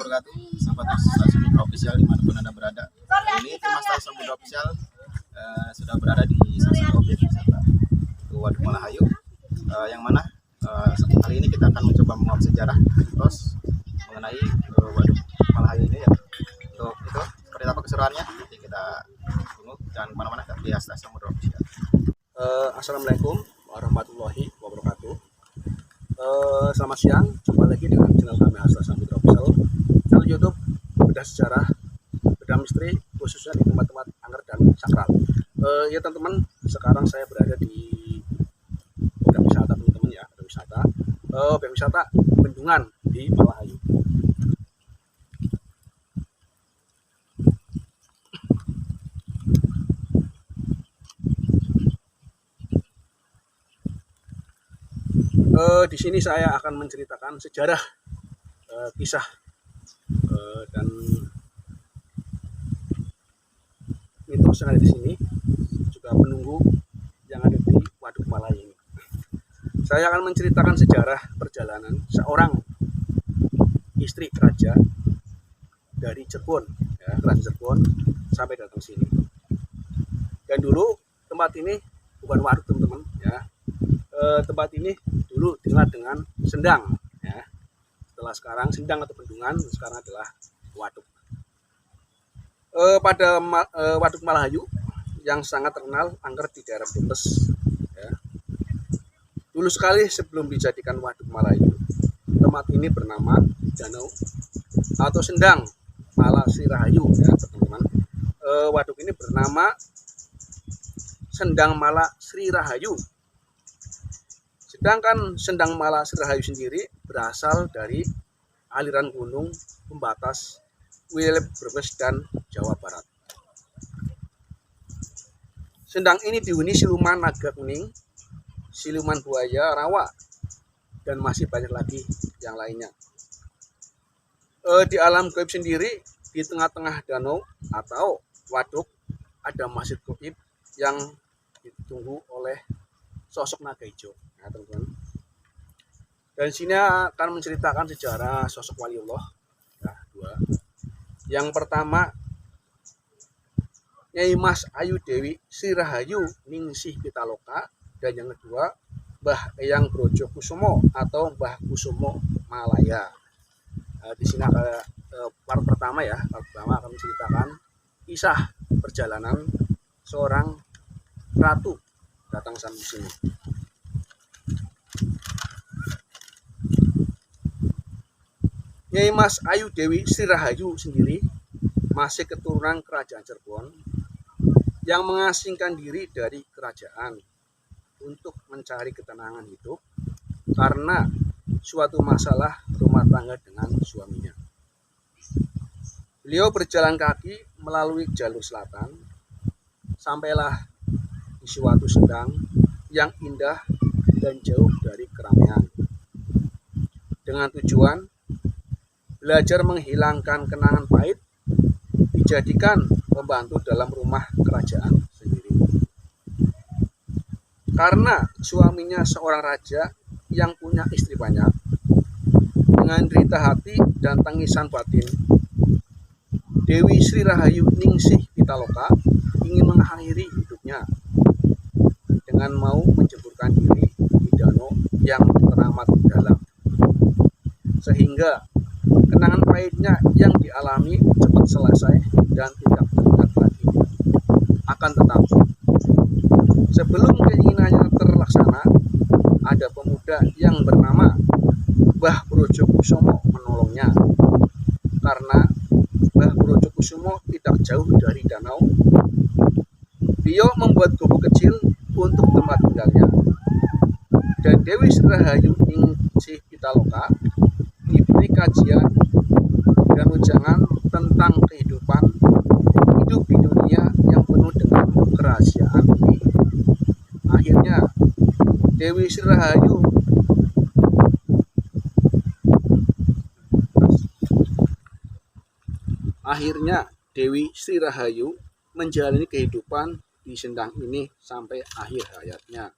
wabarakatuh. Sahabat Astral Samudra Official dimanapun Anda berada. Hari ini tim Astral Samudra Official sudah berada di salah satu objek wisata Waduk Malahayu, yang mana kali ini kita akan mencoba menguak sejarah mitos mengenai Waduk Malahayu ini ya. Untuk itu seperti apa keseruannya, nanti kita tunggu, jangan kemana-mana di Astral Samudra Official. Assalamualaikum warahmatullahi wabarakatuh. Selamat siang, jumpa lagi dengan channel kami Astral Samudra Official, channel YouTube bedah sejarah, bedah misteri, khususnya di tempat-tempat angker dan sakral. Ya teman-teman, sekarang saya berada di objek wisata teman-teman ya, objek wisata Bendungan di Malahayu. Di sini saya akan menceritakan sejarah, kisah dan mitos yang ada di sini, juga penunggu yang ada di Waduk Malahayu ini. Saya akan menceritakan sejarah perjalanan seorang istri raja dari Cirebon, ya, Kerajaan Cirebon, sampai datang sini. Dan dulu tempat ini bukan waduk teman-teman, ya. Tempat ini dulu dikenal dengan sendang, ya. Setelah sekarang sendang atau bendungan, sekarang adalah waduk. Pada Waduk Malahayu yang sangat terkenal angker di daerah Brebes, ya. Dulu sekali sebelum dijadikan Waduk Malahayu, tempat ini bernama Danau atau Sendang Mala Sri Rahayu, ya teman-teman. Waduk ini bernama Sendang Mala Sri Rahayu. Sedangkan Sendang Mala Sri Rahayu sendiri berasal dari aliran gunung pembatas wilayah Brebes dan Jawa Barat. Sendang ini dihuni siluman naga kuning, siluman buaya rawa, dan masih banyak lagi yang lainnya. Di alam gaib sendiri, di tengah-tengah danau atau waduk, ada masjid gaib yang ditunggu oleh sosok naga hijau. Nah, teman-teman. Dan sini akan menceritakan sejarah sosok waliullah. Nah, dua. Yang pertama, Nyai Mas Ayu Dewi Sri Rahayu Ningsih Pitaloka, dan yang kedua Mbah Eyang Brojo Kusumo atau Mbah Kusumo Malaya. Di sini ada part pertama ya. Part pertama akan menceritakan kisah perjalanan seorang ratu datang sampai sini. Nyai Mas Ayu Dewi Sri Rahayu sendiri masih keturunan kerajaan Cirebon yang mengasingkan diri dari kerajaan untuk mencari ketenangan hidup karena suatu masalah rumah tangga dengan suaminya. Beliau berjalan kaki melalui jalur selatan, sampailah di suatu sendang yang indah dan jauh dari keramaian, dengan tujuan belajar menghilangkan kenangan pahit, dijadikan pembantu dalam rumah kerajaan sendiri. Karena suaminya seorang raja yang punya istri banyak, dengan derita hati dan tangisan batin, Dewi Sri Rahayu Ningsih Pitaloka ingin mengakhiri hidupnya dengan mau menjeburkan diri di danau yang teramat dalam, sehingga kenangan pahitnya yang dialami cepat selesai dan tidak teringat lagi. Akan tetapi, sebelum keinginannya terlaksana, ada pemuda yang bernama Mbah Brojo Kusumo menolongnya. Karena Mbah Brojo Kusumo tidak jauh dari danau, beliau membuat gubuk kecil untuk tempat tinggalnya. Dan Dewi Sri Rahayu Ningsih Pitaloka diberi kajian dan ujangan tentang kehidupan hidup di dunia yang penuh dengan kerahasiaan ini. Akhirnya Dewi Sri Rahayu menjalani kehidupan di sendang ini sampai akhir hayatnya.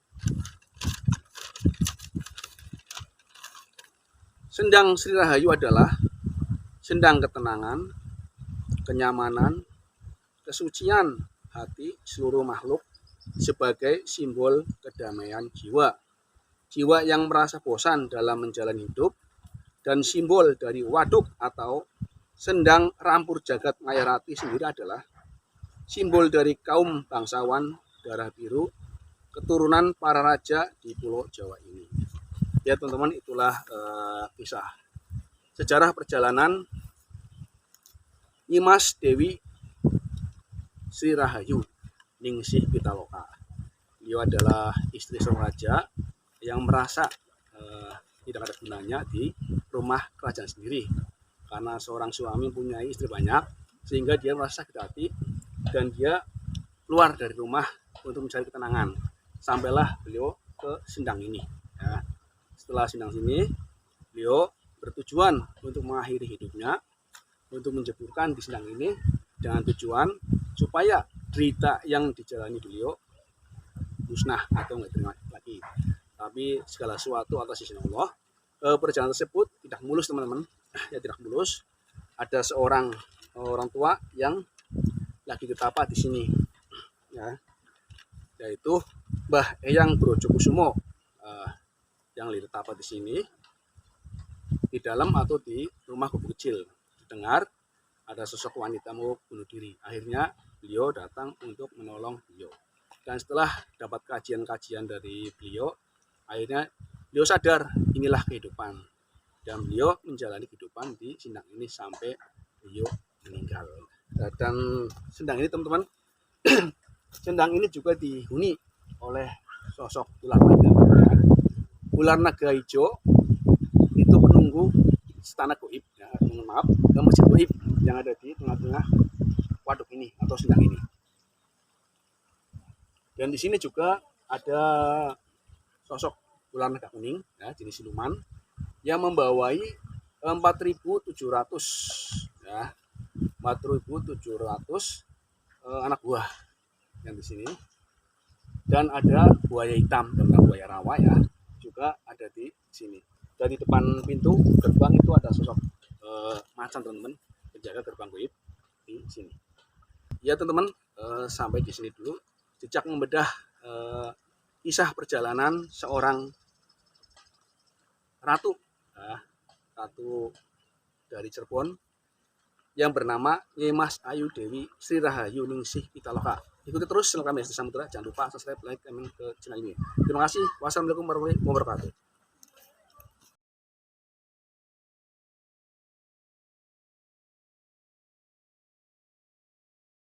Sendang Sri Rahayu adalah sendang ketenangan, kenyamanan, kesucian hati seluruh makhluk sebagai simbol kedamaian jiwa. Jiwa yang merasa bosan dalam menjalani hidup, dan simbol dari waduk atau sendang rampur jagat Ngayarati sendiri adalah simbol dari kaum bangsawan darah biru, keturunan para raja di Pulau Jawa ini. Ya teman-teman, itulah kisah sejarah perjalanan Nyimas Dewi Sri Rahayu Ningsih Pitaloka. Beliau adalah istri seorang raja yang merasa tidak ada gunanya di rumah kerajaan sendiri, karena seorang suami punya istri banyak, sehingga dia merasa sakit hati dan dia keluar dari rumah untuk mencari ketenangan. Sampailah beliau ke sendang ini. Ya. Setelah sendang sini, beliau bertujuan untuk mengakhiri hidupnya, untuk menjeburkan di sendang ini dengan tujuan supaya derita yang dijalani beliau musnah atau nggak terima lagi. Tapi segala sesuatu atas izin Allah, perjalanan tersebut tidak mulus teman-teman. Ya tidak mulus. Ada seorang orang tua yang lagi ketapa di sini, ya, yaitu Mbah Eyang Brojokusumo, yang ditapa di sini di dalam atau di rumah kubu kecil. Dengar ada sosok wanita mau bunuh diri. Akhirnya beliau datang untuk menolong beliau. Dan setelah dapat kajian-kajian dari beliau, akhirnya beliau sadar inilah kehidupan. Dan beliau menjalani kehidupan di sendang ini sampai beliau meninggal. Dan sendang ini teman-teman, sendang ini juga dihuni oleh sosok ular naga. Ular naga hijau itu penunggu istana goib, ya, maaf, masjid goib yang ada di tengah-tengah waduk ini atau sendang ini. Dan di sini juga ada sosok ular naga kuning, ya, jenis siluman, yang membawai 4.700, ya, 4.700 anak buah yang di sini. Dan ada buaya hitam dan buaya rawa, ya, juga ada di sini. Dan di depan pintu gerbang itu ada sosok macan teman-teman, penjaga gerbang goib di sini. Ya teman-teman, sampai di sini dulu jejak membedah kisah perjalanan seorang ratu, ratu dari Cirebon yang bernama Nyimas Ayu Dewi Sri Rahayu Ningsih Pitaloka. Ikuti terus channel kami Samudra. Jangan lupa subscribe, like, komen ke channel ini. Terima kasih. Wassalamualaikum warahmatullahi wabarakatuh.